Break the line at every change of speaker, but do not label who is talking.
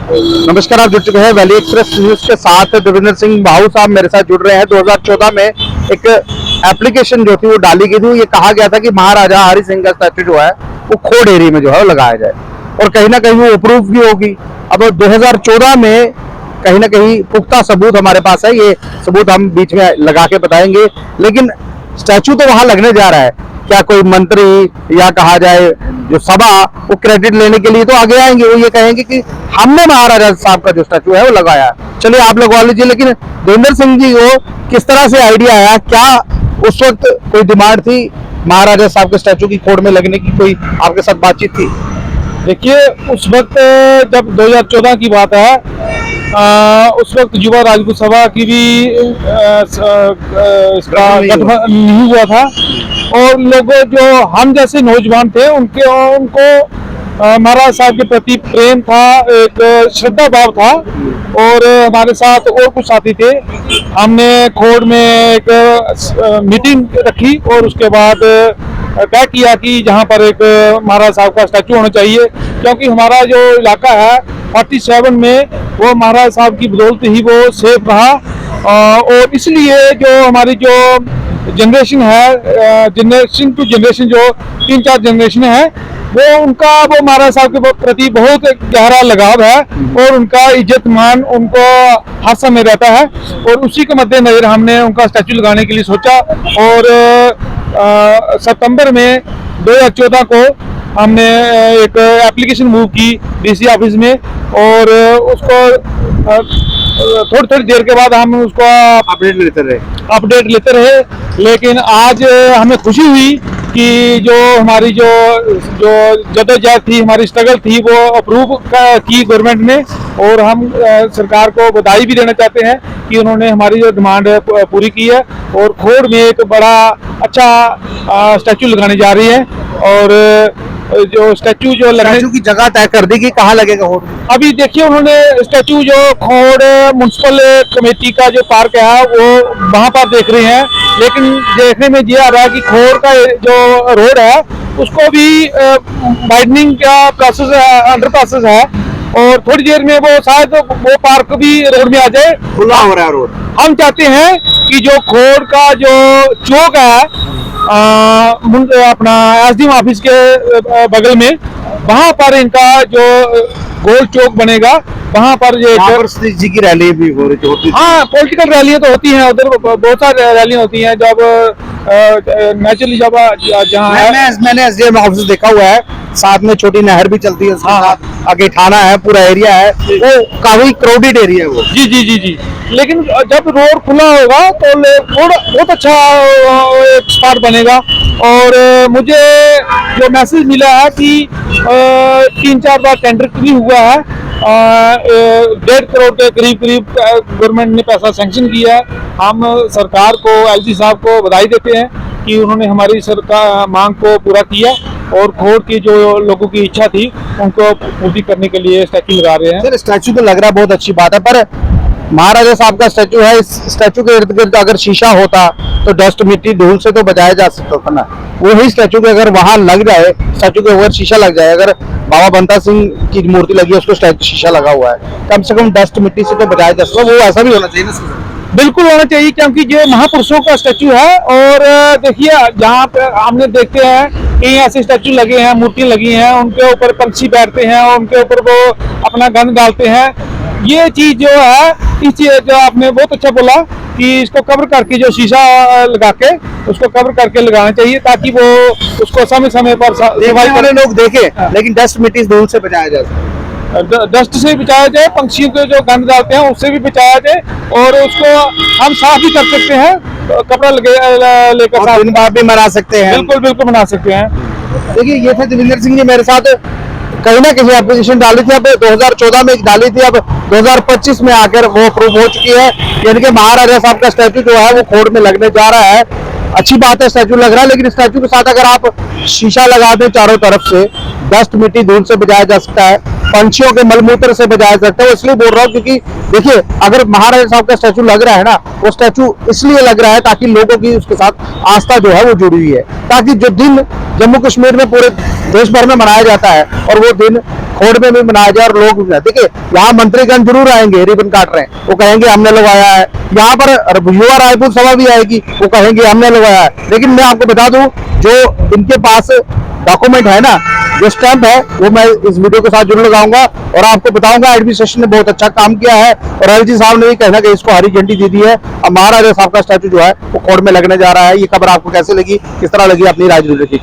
नमस्कार, आप जुड़ चुके हैं वैली एक्सप्रेस न्यूज के साथ। देवेंद्र सिंह भाऊ साहब मेरे साथ जुड़ रहे हैं। 2014 में एक एप्लीकेशन जो थी वो डाली गई थी। ये कहा गया था कि महाराजा हरि सिंह का स्टैचू जो है वो खोड़ एरिया में जो है वो लगाया जाए और कहीं ना कहीं वो अप्रूव भी होगी। अब 2014 में कहीं ना कहीं पुख्ता सबूत हमारे पास है, ये सबूत हम बीच में लगा के बताएंगे। लेकिन स्टैचू तो वहां लगने जा रहा है, क्या कोई मंत्री या कहा जाए जो सभा वो क्रेडिट लेने के लिए तो आगे आएंगे, वो ये कहेंगे कि हमने महाराजा साहब का जो स्टैचू है वो लगाया। चलिए आप लगवा लीजिए। लेकिन देवेंद्र सिंह जी को किस तरह से आइडिया आया, क्या उस वक्त कोई डिमांड थी महाराजा साहब के स्टैचू की खोड़ में लगने की, कोई आपके साथ बातचीत थी?
देखिए, उस वक्त जब 2014 की बात है, उस वक्त युवा राजपूत सभा की भी इसका गठबंधन नहीं हुआ था और लोग जो हम जैसे नौजवान थे उनको महाराज साहब के प्रति प्रेम था, एक श्रद्धा भाव था। और हमारे साथ और कुछ साथी थे। हमने खोड़ में एक मीटिंग रखी और उसके बाद तय किया कि जहां पर एक महाराज साहब का स्टैचू होना चाहिए, क्योंकि हमारा जो इलाका है 47 में वो महाराज साहब की बदौलत ही वो सेफ रहा। और इसलिए जो हमारी जो जनरेशन है, जनरेशन टू जनरेशन जो 3-4 जनरेशन है, वो महाराज साहब के प्रति बहुत गहरा लगाव है और उनका इज्जत मान उनको हर समय रहता है। और उसी के मद्देनजर हमने उनका स्टैचू लगाने के लिए सोचा और सितंबर में 2014 को हमने एक एप्लीकेशन मूव की डीसी ऑफिस में और उसको थोड़ी देर के बाद हम उसको अपडेट लेते रहे। लेकिन आज हमें खुशी हुई कि जो हमारी जो जद्दोजहद थी, हमारी स्ट्रगल थी, वो अप्रूव की गवर्नमेंट ने। और हम सरकार को बधाई भी देना चाहते हैं कि उन्होंने हमारी जो डिमांड पूरी की है और खोड़ में एक बड़ा अच्छा स्टैचू लगाने जा रही है। और जो स्टैचू जो लगने
की जगह तय कर दी कि कहाँ लगेगा।
अभी देखिए, उन्होंने स्टैचू जो खोड़ म्युनिसिपल कमेटी का जो पार्क है वो वहां पर देख रहे हैं। लेकिन देखने में ये आ रहा है कि खोड़ का जो रोड है उसको भी वाइडनिंग का प्रोसेस है, अंडर प्रोसेस है और थोड़ी देर में वो शायद वो पार्क भी रोड में आ जाए,
खुला हो रहा है रोड।
हम चाहते हैं कि जो खोड़ का जो चौक है अपना एसडीएम ऑफिस के बगल में, वहां पर इनका जो गोल चौक बनेगा, वहां पर ये
जी की रैली भी हो रही होती है।
हाँ, पॉलिटिकल रैलियां तो होती हैं, उधर बहुत सारी रैलियां होती हैं। जब नेचुरली जब जहाँ
मैंने एसडीएम ऑफिस देखा हुआ है, साथ में छोटी नहर भी चलती है, हाँ, आगे थाना है, पूरा एरिया है, वो काफी क्राउडेड एरिया है वो।
जी जी जी जी। लेकिन जब रोड खुला होगा तो बहुत अच्छा एक स्पॉट बनेगा। और मुझे जो मैसेज मिला है कि 3-4 बार टेंडर भी हुआ है, 1.5 करोड़ के करीब गवर्नमेंट ने पैसा सैंक्शन किया है। हम सरकार को, एलजी साहब को बधाई देते हैं कि उन्होंने हमारी सरकार मांग को पूरा किया और खोड़ की जो लोगों की इच्छा थी उनको पूरी करने के लिए स्टैचू लगा रहे हैं।
सर, स्टैचू तो लग रहा है, बहुत अच्छी बात है, पर महाराजा साहब का स्टैचू है, इस स्टैचू के इर्द गिर्द अगर शीशा होता तो डस्ट, मिट्टी, धूल से तो बचाया जा सकता था ना। वही स्टैचू के अगर वहां लग जाए, स्टैचू के ऊपर शीशा लग जाए, अगर बाबा बंता सिंह की मूर्ति लगी है उसको शीशा लगा हुआ है, कम से कम डस्ट मिट्टी से तो बचाया जा सकता। वो ऐसा भी होना चाहिए ना।
बिल्कुल होना चाहिए, क्योंकि ये महापुरुषों का स्टैचू है। और देखिए, जहाँ पे हमने देखते हैं कई ऐसे स्टैचू लगे हैं, मूर्तियां लगी हैं, उनके ऊपर पंछी बैठते हैं और उनके ऊपर वो अपना गंद डालते हैं। ये चीज जो है, इस चीज जो आपने बहुत अच्छा बोला कि इसको कवर करके जो शीशा लगा के उसको कवर करके लगाना चाहिए, ताकि वो उसको समय समय पर
सफाई वाले लोग देखें। लेकिन डस्ट मिट्टी धूल से बचाया जा सकता,
डस्ट से बचाया जाए, पंछियों के जो गंद डालते हैं उससे भी बचाया जाए और उसको हम साफ भी कर सकते हैं, कपड़ा लेकर
साफ भी बना सकते हैं।
बिल्कुल बना सकते हैं।
देखिए, ये थे देवेंद्र सिंह जी मेरे साथ। कहीं ना कहीं एप्लीकेशन डाली थी, अब 2014 में डाली थी, अब 2025 में आकर वो अप्रूव हो चुकी है। यानी कि महाराजा साहब का स्टैचू जो है वो खोड़ में लगने जा रहा है। अच्छी बात है, स्टैचू लग रहा है, लेकिन स्टैचू के साथ अगर आप शीशा लगा दें चारों तरफ से, डस्ट, मिट्टी, धूल से बचाया जा सकता है, पंछियों के मलमूत्र से बचाया जा सकता है। इसलिए बोल रहा हूँ क्योंकि देखिए, अगर महाराजा साहब का स्टैचू लग रहा है ना, वो स्टैचू इसलिए लग रहा है ताकि लोगों की उसके साथ आस्था जो है वो जुड़ी हुई है, ताकि जो दिन जम्मू कश्मीर में पूरे देश भर में मनाया जाता है और वो दिन खोड़ में भी मनाया जाए और लोग देखिए यहाँ मंत्रीगण जरूर आएंगे, रिबन काट रहे हैं, वो कहेंगे हमने लगवाया है। यहाँ पर युवा रायपुर सभा भी आएगी, वो कहेंगे हमने लगवाया है। लेकिन मैं आपको बता दूं जो इनके पास डॉक्यूमेंट है ना, जो स्टैंप है, वो मैं इस वीडियो के साथ जरूर लगाऊंगा और आपको बताऊंगा एडमिनिस्ट्रेशन ने बहुत अच्छा काम किया है। और एलजी साहब ने भी कहना कि इसको हरी झंडी दे दी है। अब महाराजा साहब का स्टैचू जो है वो खोड़ में लगने जा रहा है। ये खबर आपको कैसे लगी, किस तरह लगी, अपनी राय जरूर रखिए।